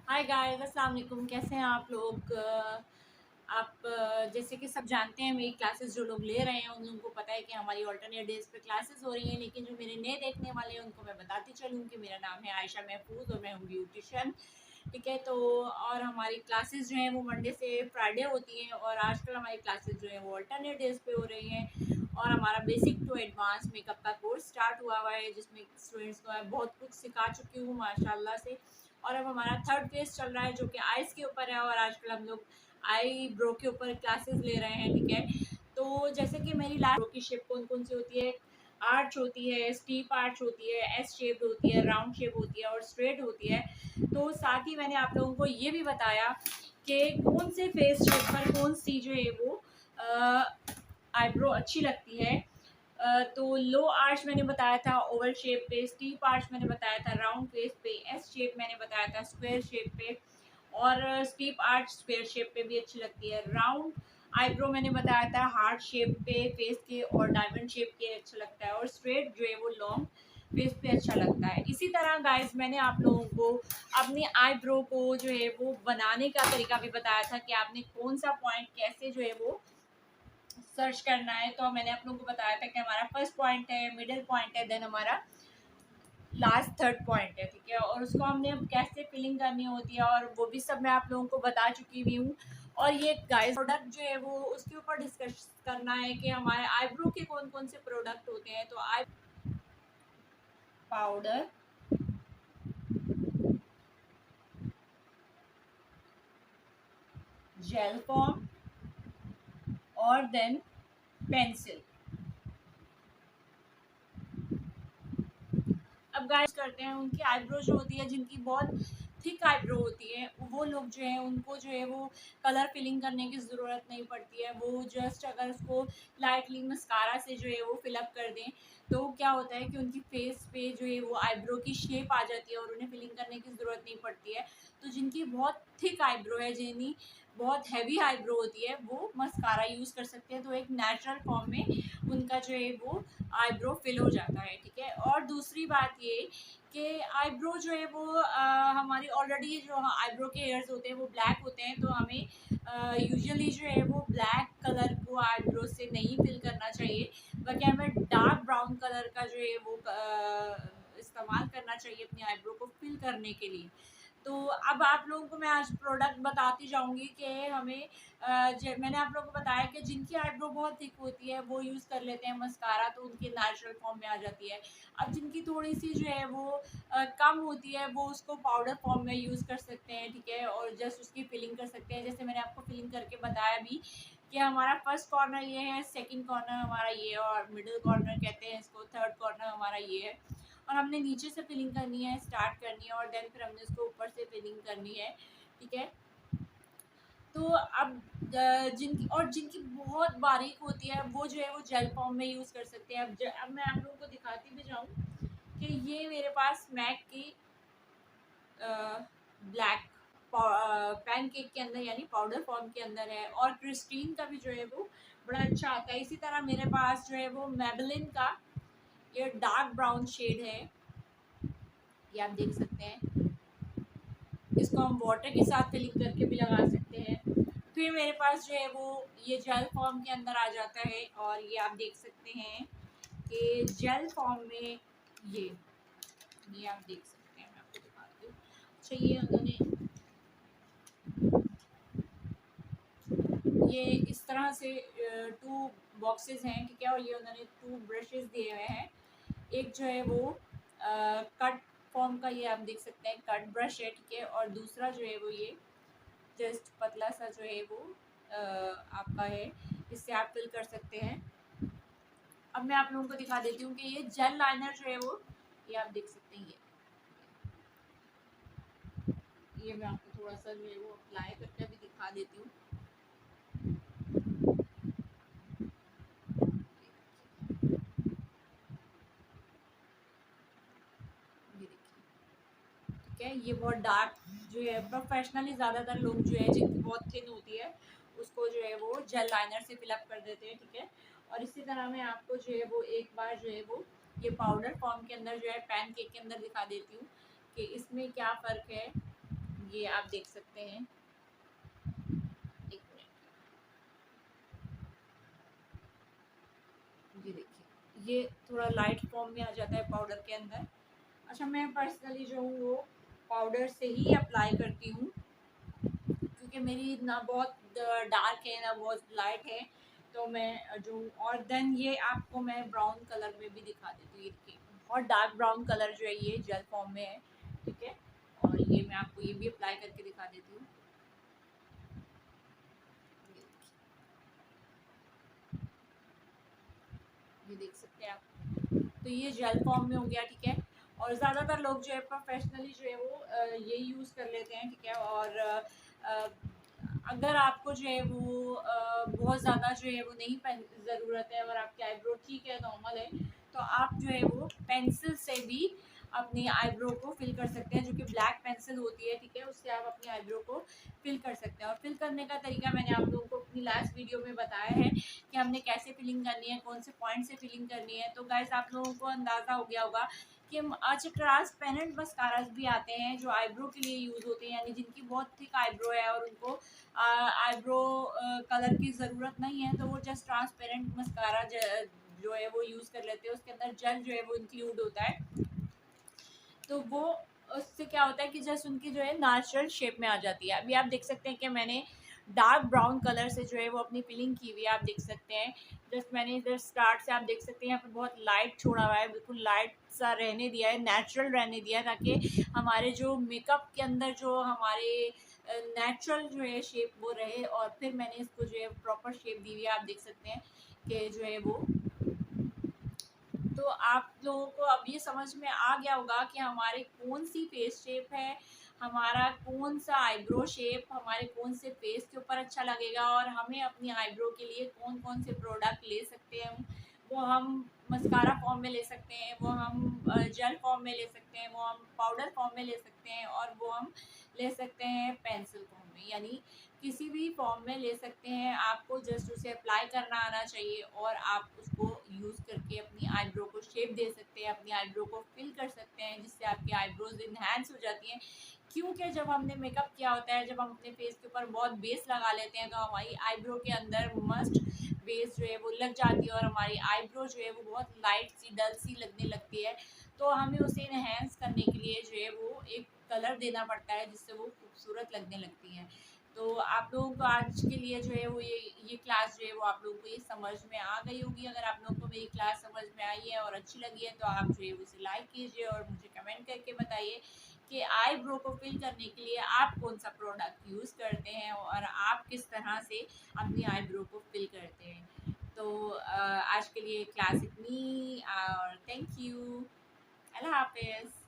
Hi guys, अस्सलाम वालेकुम। कैसे हैं आप लोग? आप जैसे कि सब जानते हैं, मेरी क्लासेस जो लोग ले रहे हैं उन लोगों को पता है कि हमारी ऑल्टरनेट डेज पे क्लासेस हो रही हैं। लेकिन जो मेरे नए देखने वाले हैं उनको मैं बताती चलूँ कि मेरा नाम है आयशा महफूज और मैं हूँ ब्यूटिशियन। ठीक है, तो और हमारी क्लासेस जो हैं वो मंडे से फ्राइडे होती हैं और आजकल हमारी क्लासेस जो हैं वो अल्टरनेट डेज पे हो रही हैं। और हमारा बेसिक टू एडवांस मेकअप का कोर्स स्टार्ट हुआ है, जिसमें स्टूडेंट्स को मैं बहुत कुछ सिखा चुकी हूँ माशाल्लाह से। और अब हमारा थर्ड फेज चल रहा है जो कि आइज़ के ऊपर है, और आजकल हम लोग आई ब्रो के ऊपर क्लासेस ले रहे हैं। ठीक है, तो जैसे कि मेरी लास्ट ब्रो की शेप कौन कौन सी होती है, आर्च होती है, स्टीप आर्च होती है, एस शेप होती है, राउंड शेप होती है और स्ट्रेट होती है। तो साथ ही मैंने आप लोगों को ये भी बताया कि कौन से फेस शेप पर कौन सी जो है वो आईब्रो अच्छी लगती है। तो लो आर्च मैंने बताया था ओवल शेप पे, स्टीप आर्च मैंने बताया था राउंड फेस पे, एस शेप मैंने बताया था स्क्वायर शेप पे, और स्टीप आर्च स्क्वायर शेप पे भी अच्छी लगती है। राउंड आईब्रो मैंने बताया था हार्ट शेप पे फेस के और डायमंड शेप के अच्छा लगता है, और स्ट्रेट जो है वो लॉन्ग फेस पे अच्छा लगता है। इसी तरह गाइस मैंने आप लोगों को अपनी आईब्रो को जो है वो बनाने का तरीका भी बताया था कि आपने कौन सा पॉइंट कैसे जो है वो सर्च करना है। तो मैंने आप लोगों को बताया था कि हमारा फर्स्ट पॉइंट है, मिडिल पॉइंट है, देन हमारा लास्ट थर्ड पॉइंट है। ठीक है, और उसको हमने अब कैसे फिलिंग करनी होती है और वो भी सब मैं आप लोगों को बता चुकी हुई हूँ। और ये गाइस प्रोडक्ट जो है वो उसके ऊपर डिस्कस करना है कि हमारे आईब्रो के कौन कौन से प्रोडक्ट होते हैं। तो आई पाउडर, जेल फॉर्म और देन पेंसिल। अब गाइस करते हैं उनकी आईब्रो जो होती है, जिनकी बहुत थिक आईब्रो होती है, वो लोग जो है उनको जो है वो कलर फिलिंग करने की ज़रूरत नहीं पड़ती है। वो जस्ट अगर उसको लाइटली मस्कारा से जो है वो फिलअप कर दें तो क्या होता है कि उनकी फेस पे जो है वो आईब्रो की शेप आ जाती है और उन्हें फिलिंग करने की ज़रूरत नहीं पड़ती है। तो जिनकी बहुत थिक आईब्रो है, जिन्हें बहुत हैवी आईब्रो होती है, वो मस्कारा यूज़ कर सकते हैं। तो एक नेचुरल फॉर्म में उनका जो है वो आईब्रो फिल हो जाता है। ठीक है, और दूसरी बात ये कि आईब्रो जो है वो हमारी ऑलरेडी जो आईब्रो के हेयर्स होते हैं वो ब्लैक होते हैं, तो हमें यूजुअली जो है वो ब्लैक कलर को आईब्रो से नहीं फिल करना चाहिए, बल्कि हमें डार्क ब्राउन कलर का जो है वो इस्तेमाल करना चाहिए अपनी आईब्रो को फिल करने के लिए। तो अब आप लोगों को मैं आज प्रोडक्ट बताती जाऊंगी कि हमें मैंने आप लोगों को बताया कि जिनकी आईब्रो बहुत थिक होती है वो यूज़ कर लेते हैं मस्कारा, तो उनकी नेचुरल फॉर्म में आ जाती है। अब जिनकी थोड़ी सी जो है वो कम होती है वो उसको पाउडर फॉर्म में यूज़ कर सकते हैं। ठीक है, और जस्ट उसकी फिलिंग कर सकते हैं, जैसे मैंने आपको फिलिंग करके बताया भी कि हमारा फर्स्ट कॉर्नर ये है, सेकंड कॉर्नर हमारा ये है, और मिडिल कॉर्नर कहते हैं इसको, थर्ड कॉर्नर हमारा ये है। और हमने नीचे से फिलिंग करनी है, स्टार्ट करनी है, और देन फिर हमने उसको ऊपर से फिलिंग करनी है। ठीक है, तो अब जिनकी बहुत बारीक होती है वो जो है वो जेल फॉर्म में यूज़ कर सकते हैं। अब मैं आप लोगों को दिखाती भी जाऊँ कि ये मेरे पास मैक की ब्लैक पैनकेक के अंदर यानी पाउडर फॉर्म के अंदर है, और क्रिस्टीन का भी जो है वो बड़ा अच्छा आता है। इसी तरह मेरे पास जो है वो मेबलिन का ये डार्क ब्राउन शेड है, ये आप देख सकते हैं। इसको हम वाटर के साथ फिलिंग करके भी लगा सकते हैं। फिर मेरे पास जो है वो ये जेल फॉर्म के अंदर आ जाता है, और ये आप देख सकते हैं कि जेल फॉर्म में ये आप देख सकते हैं, मैं आपको दिखाती हूँ। अच्छा, ये उन्होंने ये इस तरह से टू बॉक्सेस हैं। ठीक है, और ये उन्होंने टू ब्रशेस दिए हुए हैं। एक जो है वो कट फॉर्म का, ये आप देख सकते हैं कट ब्रश है। ठीक है, और दूसरा जो है वो ये जस्ट पतला सा जो है वो आपका है, इससे आप फिल कर सकते हैं। अब मैं आप लोगों को दिखा देती हूँ कि ये जेल लाइनर जो है वो ये आप देख सकते हैं। ये मैं आपको थोड़ा सा जो है वो अप्लाई करके भी दिखा देती हूँ। ये देखिए, ठीक है, ये बहुत डार्क जो है प्रोफेशनली ज़्यादातर लोग जो है जिनकी बहुत थिन होती है उसको जो है वो जेल लाइनर से फिलअप कर देते हैं। ठीक है, और इसी तरह मैं आपको जो है वो एक बार जो है वो ये पाउडर फॉर्म के अंदर जो है पैन केक के अंदर दिखा देती हूँ कि इसमें क्या फ़र्क है। ये आप देख सकते हैं। एक मिनट, ये देखिए ये थोड़ा लाइट फॉर्म में आ जाता है पाउडर के अंदर। अच्छा, मैं पर्सनली जो हूँ वो पाउडर से ही अप्लाई करती हूँ, क्योंकि मेरी ना बहुत डार्क है ना बहुत लाइट है। तो मैं जो, और देन ये आपको मैं ब्राउन कलर में भी दिखा देती हूँ। ये देखिए बहुत डार्क ब्राउन कलर जो है ये जेल फॉर्म में है, ठीक है। और ये मैं आपको ये भी अप्लाई करके दिखा देती हूँ। ये देख सकते हैं आप, तो ये जेल फॉर्म में हो गया, ठीक है। और ज़्यादातर लोग जो है प्रोफेशनली जो है वो ये यूज़ कर लेते हैं, ठीक है। और अगर आपको जो है वो बहुत ज़्यादा जो है वो नहीं ज़रूरत है, अगर आपकी आईब्रो ठीक है, नॉर्मल है, तो आप जो है वो पेंसिल से भी अपनी आईब्रो को फिल कर सकते हैं, जो कि ब्लैक पेंसिल होती है, ठीक है। उससे आप अपनी आईब्रो को फिल कर सकते हैं। और फिल करने का तरीका मैंने आप लोगों को अपनी लास्ट वीडियो में बताया है कि हमने कैसे फिलिंग करनी है, कौन से पॉइंट से फिलिंग करनी है। तो गाइस आप लोगों को अंदाज़ा हो गया होगा कि अच्छा, ट्रांसपेरेंट मस्कारास भी आते हैं जो आईब्रो के लिए यूज़ होते हैं, यानी जिनकी बहुत थिक आईब्रो है और उनको आईब्रो कलर की ज़रूरत नहीं है, तो वो जस्ट ट्रांसपेरेंट मस्कारा जो है वो यूज़ कर लेते हैं। उसके अंदर जेल जो है वो इंक्लूड होता है, तो वो उससे क्या होता है कि जस्ट उनकी जो है नेचुरल शेप में आ जाती है। अभी आप देख सकते हैं कि मैंने डार्क ब्राउन कलर से जो है वो अपनी फिलिंग की हुई है, आप देख सकते हैं। जस्ट मैंने इधर स्टार्ट से आप देख सकते हैं यहाँ पे बहुत लाइट छोड़ा हुआ है, बिल्कुल लाइट सा रहने दिया है, नेचुरल रहने दिया है, ताकि हमारे जो मेकअप के अंदर जो हमारे नेचुरल जो है शेप वो रहे। और फिर मैंने इसको जो है प्रॉपर शेप दी हुई है, आप देख सकते हैं कि जो है वो। तो आप लोगों को अब ये समझ में आ गया होगा कि हमारे कौन सी फेस शेप है, हमारा कौन सा आईब्रो शेप हमारे कौन से फेस के ऊपर अच्छा लगेगा, और हमें अपनी आईब्रो के लिए कौन कौन से प्रोडक्ट ले सकते हैं। वो हम मस्कारा फॉर्म में ले सकते हैं, वो हम जेल फॉर्म में ले सकते हैं, वो हम पाउडर फॉर्म में ले सकते हैं, और वो हम ले सकते हैं पेंसिल फॉर्म में, यानी किसी भी फॉर्म में ले सकते हैं। आपको जस्ट उसे अप्लाई करना आना चाहिए और आप उसको यूज़ करके अपनी आईब्रो को शेप दे सकते हैं, अपनी आईब्रो को फिल कर सकते हैं, जिससे आपकी आईब्रोज इन्हांस हो जाती हैं। क्योंकि जब हमने मेकअप किया होता है, जब हम अपने फेस के ऊपर बहुत बेस लगा लेते हैं, तो हमारी आईब्रो के अंदर मस्ट बेस जो है वो लग जाती है, और हमारी आईब्रो जो है वो बहुत लाइट सी डल सी लगने लगती है। तो हमें उसे इन्हेंस करने के लिए जो है वो एक कलर देना पड़ता है, जिससे वो खूबसूरत लगने लगती हैं। तो आप लोगों को आज के लिए जो है वो ये क्लास जो है वो आप लोगों को ये समझ में आ गई होगी। अगर आप लोगों को मेरी क्लास समझ में आई है और अच्छी लगी है, तो आप जो है उसे लाइक कीजिए और मुझे कमेंट करके बताइए कि आईब्रो को फिल करने के लिए आप कौन सा प्रोडक्ट यूज़ करते हैं और आप किस तरह से अपनी आईब्रो को फिल करते हैं। तो आज के लिए क्लास इतनी, और थैंक यू। अल्लाह हाफिज़।